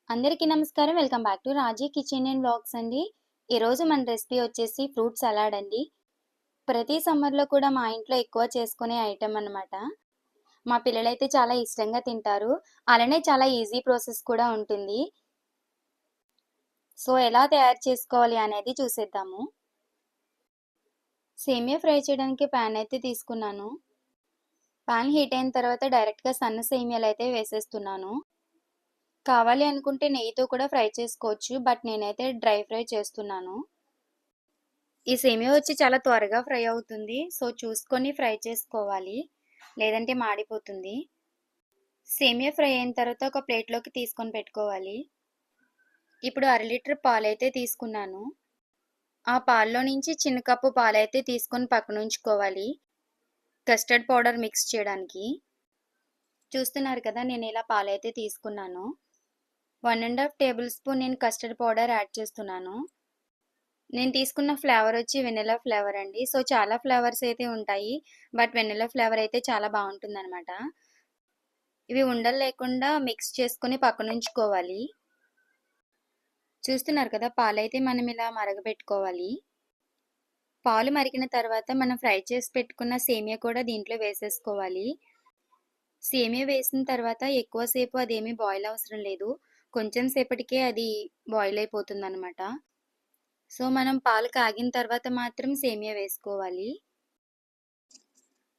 అందరికీ నమస్కారం. Welcome back to Raji kitchen and vlogs అండి. ఈరోజు మన రెసిపీ వచ్చేసి ఫ్రూట్ సలాడ్ అండి. ప్రతి సమ్మర్‌లో కూడా మా ఇంట్లో ఎక్కువ చేసుకునే ఐటెమ్ అన్నమాట. మా పిల్లలైతే చాలా ఇష్టంగా తింటారు. అలానే చాలా ఈజీ ప్రాసెస్ కూడా ఉంటుంది. సో, ఎలా తయారు చేసుకోవాలి అనేది చూసేద్దాము. సేమియా ఫ్రై చేయడానికి పాన్ అయితే తీసుకున్నాను. పాన్ హీట్ అయిన తర్వాత డైరెక్ట్‌గా సన్న సేమియాలైతే వేసేస్తున్నాను. కావాలి అనుకుంటే నెయ్యితో కూడా ఫ్రై చేసుకోవచ్చు. బట్ నేనైతే డ్రై ఫ్రై చేస్తున్నాను. ఈ సేమియా వచ్చి చాలా త్వరగా ఫ్రై అవుతుంది. సో, చూసుకొని ఫ్రై చేసుకోవాలి. లేదంటే మాడిపోతుంది. సేమియా ఫ్రై అయిన తర్వాత ఒక ప్లేట్‌లోకి తీసుకొని పెట్టుకోవాలి. ఇప్పుడు అర లీటర్ పాలైతే తీసుకున్నాను. ఆ పాలలో నుంచి చిన్న కప్పు పాలైతే తీసుకొని పక్కనుంచుకోవాలి. కస్టర్డ్ పౌడర్ మిక్స్ చేయడానికి. చూస్తున్నారు కదా! నేను ఇలా పాలైతే తీసుకున్నాను. 1 ½ టేబుల్ స్పూన్ నేను కస్టర్డ్ పౌడర్ యాడ్ చేస్తున్నాను. నేను తీసుకున్న ఫ్లేవర్ వచ్చి వెనిల్లా ఫ్లేవర్ అండి. సో, చాలా ఫ్లేవర్స్ అయితే ఉంటాయి. బట్ వెనిల్లా ఫ్లేవర్ అయితే చాలా బావుంటుందనమాట. ఇవి ఉండలు లేకుండా మిక్స్ చేసుకొని పక్కనుంచుకోవాలి. చూస్తున్నారు కదా! పాలైతే మనం ఇలా మరగబెట్టుకోవాలి. పాలు మరిగిన తర్వాత మనం ఫ్రై చేసి పెట్టుకున్న సేమియా కూడా దీంట్లో వేసేసుకోవాలి. సేమియా వేసిన తర్వాత ఎక్కువ సేపు అదేమీ బాయిల్ అవసరం లేదు. కొంచెం సేపటికే అది బాయిల్ అయిపోతుందనమాట. సో, మనం పాలు కాగిన తర్వాత మాత్రం సేమియా వేసుకోవాలి.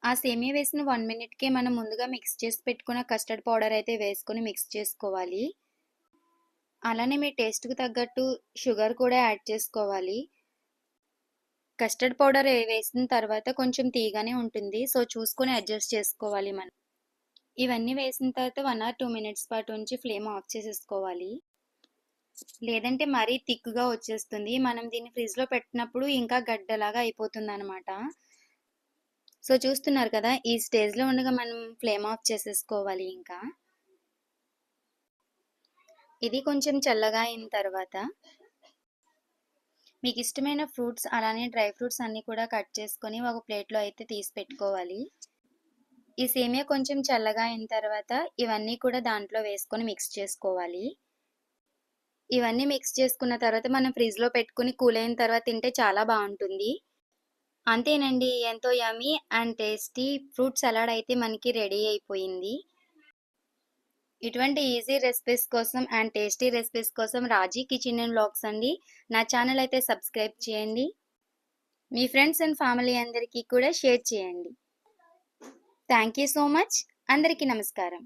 ఆ సేమియా వేసిన 1 మినిట్‌కే మనం ముందుగా మిక్స్ చేసి పెట్టుకున్న కస్టర్డ్ పౌడర్ అయితే వేసుకొని మిక్స్ చేసుకోవాలి. అలానే మీ టేస్ట్‌కి తగ్గట్టు షుగర్ కూడా యాడ్ చేసుకోవాలి. కస్టర్డ్ పౌడర్ వేసిన తర్వాత కొంచెం తీయగానే ఉంటుంది. సో, చూసుకొని అడ్జస్ట్ చేసుకోవాలి మనం. ఇవన్నీ వేసిన తర్వాత 1 ఆర్ 2 మినిట్స్ పాటు ఉంచి ఫ్లేమ్ ఆఫ్ చేసేసుకోవాలి. లేదంటే మరీ థిక్‌గా వచ్చేస్తుంది. మనం దీన్ని ఫ్రిడ్జ్‌లో పెట్టినప్పుడు ఇంకా గడ్డలాగా అయిపోతుందనమాట. సో, చూస్తున్నారు కదా! ఈ స్టేజ్‌లో ఉండగా మనం ఫ్లేమ్ ఆఫ్ చేసేసుకోవాలి ఇంకా. ఇది కొంచెం చల్లగా అయిన తర్వాత మీకు ఇష్టమైన ఫ్రూట్స్ అలానే డ్రై ఫ్రూట్స్ అన్నీ కూడా కట్ చేసుకొని ఒక ప్లేట్‌లో అయితే తీసి పెట్టుకోవాలి. ఈ సేమియా కొంచెం చల్లగా అయిన తర్వాత ఇవన్నీ కూడా దాంట్లో వేసుకొని మిక్స్ చేసుకోవాలి. ఇవన్నీ మిక్స్ చేసుకున్న తర్వాత మనం ఫ్రిడ్జ్‌లో పెట్టుకొని కూల్ అయిన తర్వాత తింటే చాలా బావుంటుంది. అంతేనండి. ఎంతో యమ్మీ అండ్ టేస్టీ ఫ్రూట్ సలాడ్ అయితే మనకి రెడీ అయిపోయింది. ఇటువంటి ఈజీ రెసిపీస్ కోసం అండ్ టేస్టీ రెసిపీస్ కోసం రాజీ కిచెన్ అండ్ వ్లాగ్స్ అండి. నా ఛానల్ అయితే సబ్స్క్రైబ్ చేయండి. మీ ఫ్రెండ్స్ అండ్ ఫ్యామిలీ అందరికీ కూడా షేర్ చేయండి. Thank you so much. అందరికీ నమస్కారం.